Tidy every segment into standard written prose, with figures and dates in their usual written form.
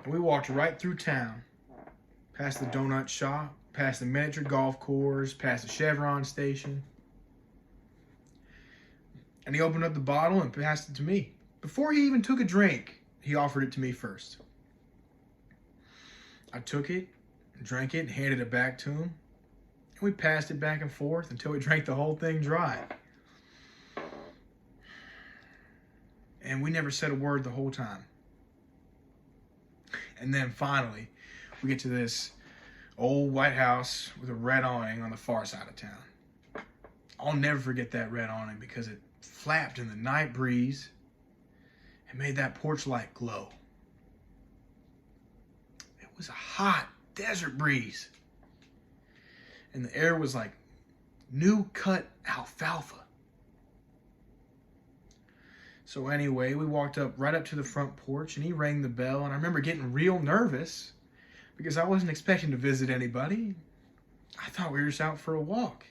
And we walked right through town, past the donut shop, past the miniature golf course, past the Chevron station. And he opened up the bottle and passed it to me. Before he even took a drink, he offered it to me first. I took it, drank it, and handed it back to him. And we passed it back and forth until we drank the whole thing dry. And we never said a word the whole time. And then finally, we get to this old White House with a red awning on the far side of town. I'll never forget that red awning because it flapped in the night breeze and made that porch light glow. It was a hot desert breeze. And the air was like new cut alfalfa. So anyway, we walked right up to the front porch and he rang the bell. And I remember getting real nervous because I wasn't expecting to visit anybody. I thought we were just out for a walk.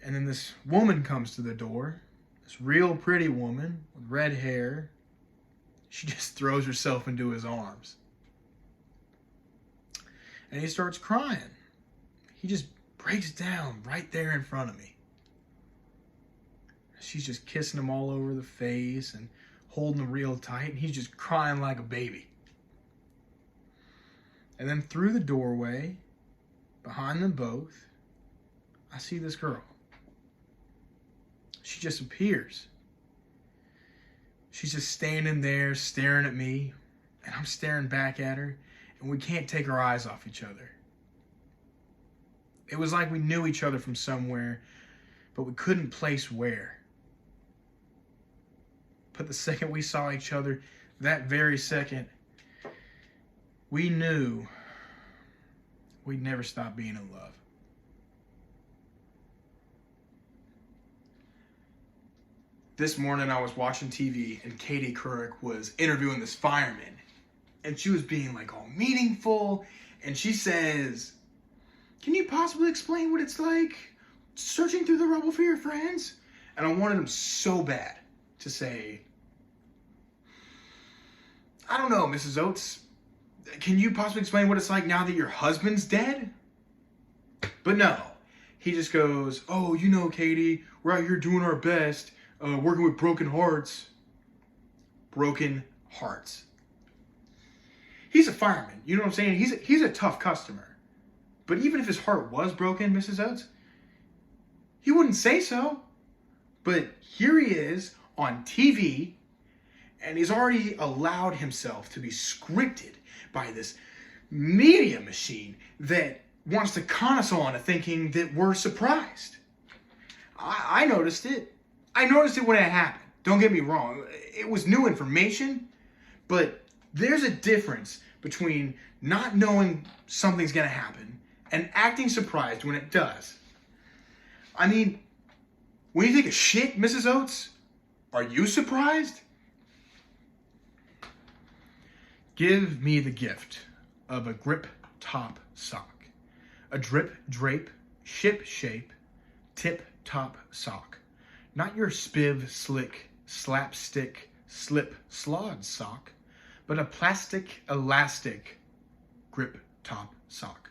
And then this woman comes to the door, this real pretty woman with red hair. She just throws herself into his arms. And he starts crying. He just breaks down right there in front of me. She's just kissing him all over the face and holding him real tight. And he's just crying like a baby. And then through the doorway, behind them both, I see this girl. She just appears. She's just standing there staring at me. And I'm staring back at her. And we can't take our eyes off each other. It was like we knew each other from somewhere, but we couldn't place where. But the second we saw each other, that very second, we knew we'd never stop being in love. This morning I was watching TV and Katie Couric was interviewing this fireman. And she was being like all meaningful. And she says, "Can you possibly explain what it's like searching through the rubble for your friends?" And I wanted him so bad to say, "I don't know, Mrs. Oates. Can you possibly explain what it's like now that your husband's dead?" But no. He just goes, "Oh, you know, Katie, we're out here doing our best, working with broken hearts." Broken hearts. He's a fireman. You know what I'm saying? He's a tough customer. But even if his heart was broken, Mrs. Oates, he wouldn't say so. But here he is on TV, and he's already allowed himself to be scripted by this media machine that wants to con us all into thinking that we're surprised. I noticed it. I noticed it when it happened. Don't get me wrong. It was new information, but there's a difference between not knowing something's going to happen and acting surprised when it does. I mean, when you take a shit, Mrs. Oates, are you surprised? Give me the gift of a grip top sock. A drip drape, ship shape, tip top sock. Not your spiv slick, slapstick, slip slod sock, but a plastic elastic grip top sock.